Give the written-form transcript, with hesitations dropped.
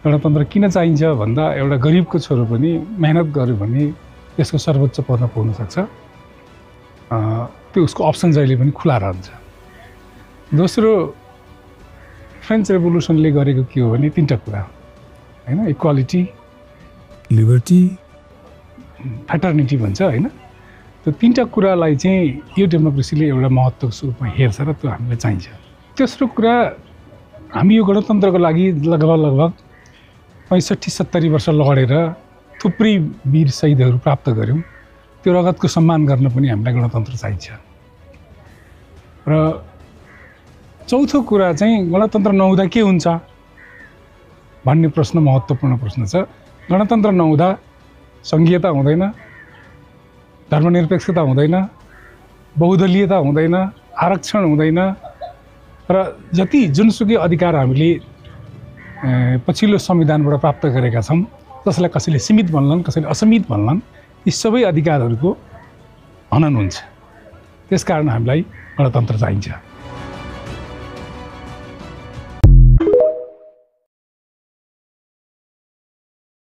गणतन्त्र किन चाहिन्छ भन्दा एउटा गरिबको छोरो पनि मेहनत गर्यो भने त्यसको सर्वोच्च पदमा पुग्न सक्छ। त्यो उसको अप्सन जहिले पनि खुला रहन्छ। दोस्रो, फ्रेन्च रेभोल्युसनले गरेको के हो भने तीनटा कुरा हैन, इक्वालिटी, लिबर्टी, फ्याटर्निटी भन्छ हैन। त्यो तीनटा कुरालाई चाहिँ यो डेमोक्रेसीले एउटा महत्त्वको रूपमा हेर्छ र त्यो हामीलाई चाहिन्छ। तेस्रो कुरा, हामी यो गणतन्त्रको लागि लगभग 65-70 वर्ष लडेर थुप्रै वीर शहीदहरू प्राप्त गऱ्यौँ। त्यो रगतको सम्मान गर्न पनि हामीलाई गणतन्त्र चाहिन्छ। र चौथो कुरा चाहिँ गणतन्त्र नहुँदा के हुन्छ भन्ने प्रश्न महत्त्वपूर्ण प्रश्न छ। गणतन्त्र नहुँदा सङ्घीयता हुँदैन, धर्मनिरपेक्षता हुँदैन, बहुदलीयता हुँदैन, आरक्षण हुँदैन र जति जुनसुकै अधिकार हामीले पछिल्लो संविधानबाट प्राप्त गरेका छौँ, जसलाई कसैले सीमित भन्लान्, कसैले असीमित भन्लान्, यी सबै अधिकारहरूको हनन हुन्छ। त्यसकारण हामीलाई गणतन्त्र चाहिन्छ।